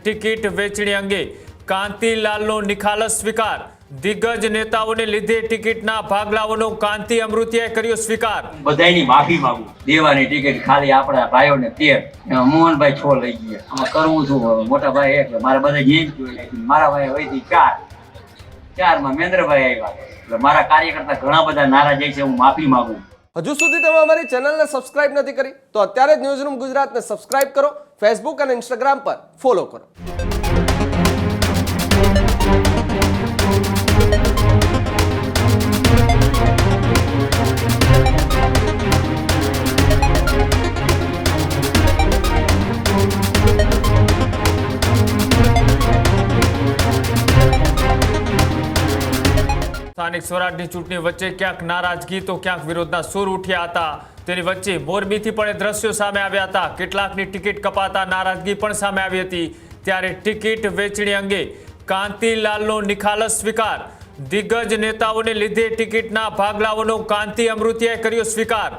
Ticket વેચણી અંગે કાંતિલાલનો નિખાલસ સ્વીકાર। દિગ્ગજ નેતાઓને લીધે ટિકિટના ભાગલાઓનો કાંતિ અમૃતિયાએ કર્યો સ્વીકાર। બધાની માફી માંગુ। દેવાની ટિકિટ ખાલી આપણા ભાઈઓને 13 મોહનભાઈ 6 લઈ ગયા। આમાં કરવું છું મોટા ભાઈ એટલે મારા બધા જેમ જોઈ મારા ભાઈ વહીથી 4 માં મહેન્દ્રભાઈ આવ્યા એટલે મારા કાર્યકર્તા ઘણા બધા નારાજ છે। હું માફી માંગુ। હજુ સુધી તમે અમારી ચેનલને સબસ્ક્રાઇબ નથી કરી તો અત્યારે જ ન્યૂઝરૂમ ગુજરાતને સબસ્ક્રાઇબ કરો, ફેસબુક અને ઇન્સ્ટાગ્રામ પર ફોલો કરો। સ્થાનિક સ્વરાજની ચૂંટણી વચ્ચે ક્યાંક નારાજગી તો ક્યાંક વિરોધના સૂર ઉઠ્યા હતા। તેની વચ્ચે મોરબીથી પણ એ દ્રશ્યો સામે આવ્યા હતા। કેટલાકની ટિકિટ કપાતા નારાજગી પણ સામે આવી હતી। ત્યારે ટિકિટ વેચણી અંગે કાંતિલાલનો નિખાલસ સ્વીકાર। દિગ્ગજ નેતાઓને લીધે ટિકિટના ભાગલાઓનો કાંતિ અમૃતિયાએ કર્યો સ્વીકાર।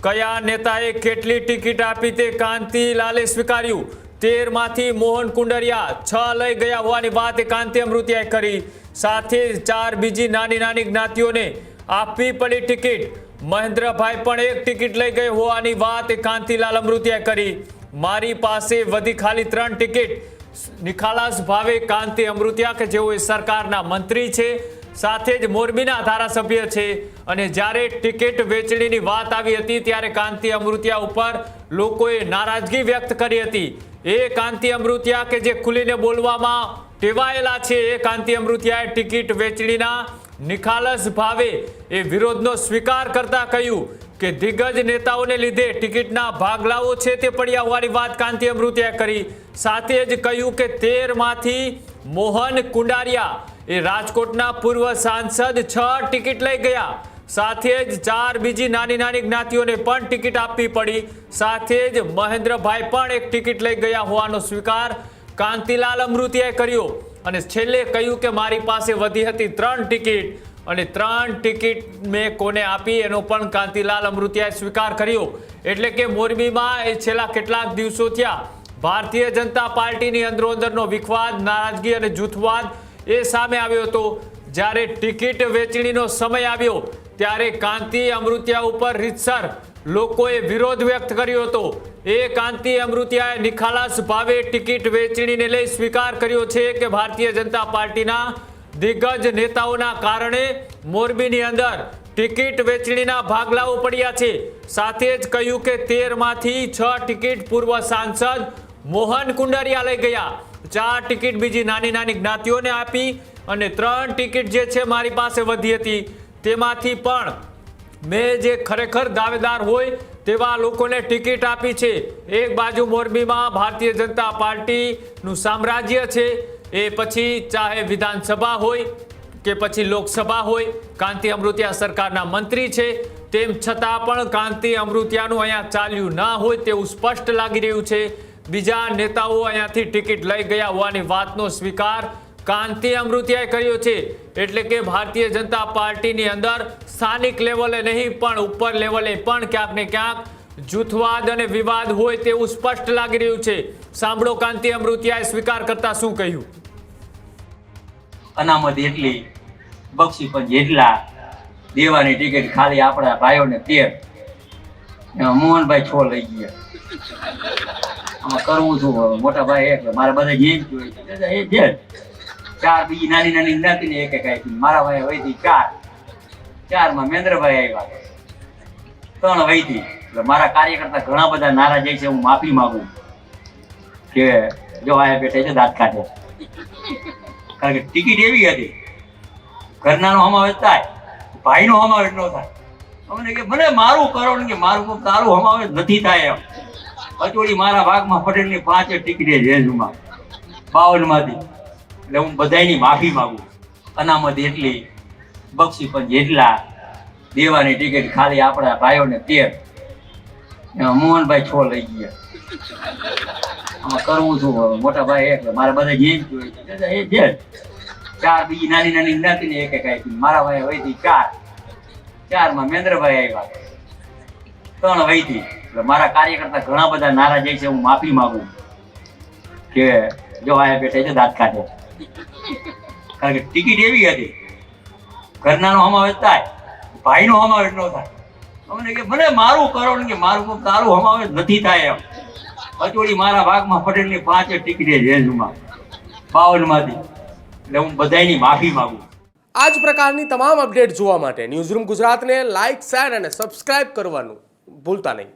કયા નેતાએ કેટલી ટિકિટ આપી તે કાંતિલાલે સ્વીકાર્યું। 13 માંથી મોહન કુંડરિયા 6 લઈ ગયા હોવાની વાત કાંતિ અમૃતિયાએ કરી। સાથે 4 બીજી નાની નાની જ્ઞાતિઓને આપવી પડી ટિકિટ। મહેન્દ્રભાઈ પણ એક ટિકિટ લઈ ગઈ હોવાની વાત કાંતિલાલ અમૃતિયાએ કરી। મારી પાસે વધી ખાલી 3 ટિકિટ। નિખાલસ ભાવે કાંતિ અમૃતિયા કે જેઓ સરકારના મંત્રી છે, સાથે જ મોરબીના ધારાસભ્ય છે, અને જ્યારે ટિકિટ વેચણીની વાત આવી હતી ત્યારે કાંતિ અમૃતિયા ઉપર લોકોએ નારાજગી વ્યક્ત કરી હતી। એ કાંતિ અમૃતિયા કે જે ખુલીને બોલવામાં ટેવાયેલા છે, એ કાંતિ અમૃતિયાએ ટિકિટ વેચણીના નિખાલસ ભાવે એ વિરોધનો સ્વીકાર કરતા કહ્યું કે દિગ્ગજ નેતાઓને લીધે ટિકિટના ભાગલાઓ છે તે પડ્યા હોવાની વાત કાંતિ અમૃતિયાએ કરી। સાથે જ કહ્યું કે 13 માંથી મોહન કુંડારિયા એ રાજકોટના પૂર્વ સાંસદ 6 ટિકિટ લઈ ગયા। સાથે જ 4 બીજી નાની નાની જ્ઞાતિઓને પણ ટિકિટ આપવી પડી। સાથે જ મહેન્દ્રભાઈ પણ એક ટિકિટ લઈ ગયા હોવાનો સ્વીકાર કાંતિલાલ અમૃતિયાએ કર્યો। અને છેલ્લે કહ્યું કે મારી પાસે વધી હતી 3 ટિકિટ અને 3 ટિકિટ મેં કોને આપી એનો પણ કાંતિલાલ અમૃતિયાએ સ્વીકાર કર્યો। એટલે કે મોરબીમાં એ છેલ્લા કેટલાક દિવસો થયા ભારતીય જનતા પાર્ટીની અંદરોઅંદરનો વિખવાદ, નારાજગી અને જૂથવાદ એ સામે આવ્યો હતો। જ્યારે ટિકિટ વેચણીનો સમય આવ્યો ત્યારે કાંતિ અમૃતિયા ઉપર રીતસર લોકોએ વિરોધ વ્યક્ત કર્યો હતો। એ કાંતિ અમૃતિયાએ નિખાલસ ભાવે ટિકિટ વેચણીને લઈ સ્વીકાર કર્યો છે કે ભારતીય જનતા પાર્ટીના દિગ્ગજ નેતાઓના કારણે મોરબીની અંદર ટિકિટ વેચણીના ભાગલાઓ પડ્યા છે। સાથે જ કહ્યું કે 13 માંથી 6 ટિકિટ પૂર્વ સાંસદ મોહન કુંડરિયા લઈ ગયા। 4 ટિકિટ બીજી નાની નાની જ્ઞાતિઓને આપી અને 3 ટિકિટ જે છે મારી પાસે વધી હતી તેમાંથી પણ મેં જે ખરેખર દાવેદાર હોય તેવા લોકોને ટિકિટ આપી છે। એક બાજુ મોરબીમાં ભારતીય જનતા પાર્ટીનું સામ્રાજ્ય છે, એ પછી ચાહે વિધાનસભા હોય કે પછી લોકસભા હોય, કાંતિ અમૃતિયા સરકારના મંત્રી છે, તેમ છતાં પણ કાંતિ અમૃતિયાનું અહીંયા ચાલ્યું ના હોય તેવું સ્પષ્ટ લાગી રહ્યું છે। બીજા નેતાઓ અહીંયાથી ટિકિટ લઈ ગયા હોવાની વાતનો સ્વીકાર કાંતિ અમૃતિયાએ કર્યો છે। એટલે કે ભારતીય જનતા પાર્ટીની અંદર સ્થાનિક લેવલે નહીં પણ ઉપર લેવલે પણ ક્યાંક ને ક્યાંક જૂથવાદ અને વિવાદ હોય તેવું સ્પષ્ટ લાગી રહ્યું છે। સાંભળો કાંતિ અમૃતિયાએ સ્વીકાર કરતા શું કહ્યું। અનામત એટલી, બક્ષી પણ જેટલા, દેવાની ટિકિટ ખાલી આપણા ભાઈઓને 13 મોહનભાઈ 6 લઈ ગયા। આમાં કરવું છું મોટા ભાઈ એટલે મારા બધા જેમ જોઈ 4 બીજી નાની નાની જ્ઞાતિને એક એક આપી। મારા ભાઈ વહીથી 4 માં મહેન્દ્રભાઈ આવ્યા 3 વહીથી એટલે મારા કાર્યકર્તા ઘણા બધા નારાજ છે। હું માફી માંગુ કે જો આ બેઠે છે દાંત કાઢે, કારણ કે ટિકિટ એવી હતી ઘરનાનો સમાવેશ થાય, ભાઈનો સમાવેશ ન થાય। અમને કે મને મારું કરો ને કે મારું તારું સમાવેશ નથી થાય એમ। અચોડી મારા ભાગમાં પટેલની 5 ટિકિટે જેલમાં 52 માંથી એટલે હું બધાની માફી માંગુ। અનામત એટલી, બક્ષી પણ જેટલા, દેવાની ટિકિટ ખાલી આપણા ભાઈઓને 13 મોહનભાઈ 6 લઈ ગયા। આમાં કરવું છું મોટા ભાઈ એટલે મારા બધા જેમ જોઈ 4 બીજી નાની નાની જ્ઞાતિને એક એક આપી। મારા ભાઈ વહીથી 4 માં મહેન્દ્રભાઈ આવ્યા 3 વહીથી એટલે મારા કાર્યકર્તા ઘણા બધા નારાજ છે। હું માફી માંગુ કે જો આયા બેઠા છે દાંત કાઢે. કારણ કે ટિકિટ એવી હતી, ઘરનાનો સમાવેશ થાય, ભાઈનો સમાવેશ ન થાય. અમને કે મને મારું કરો ને કે મારું તારું સમાવેશ નથી થાય એમ. હજોડી મારા ભાગમાં પટેલની 5 ટિકિટે જેલમાં 52 માંથી. એટલે હું બધાયની માફી માંગુ. આ જ પ્રકારની તમામ અપડેટ જોવા માટે ન્યૂઝરૂમ ગુજરાતને લાઇક, શેર અને સબસ્ક્રાઇબ કરવાનું ભૂલતા નહીં.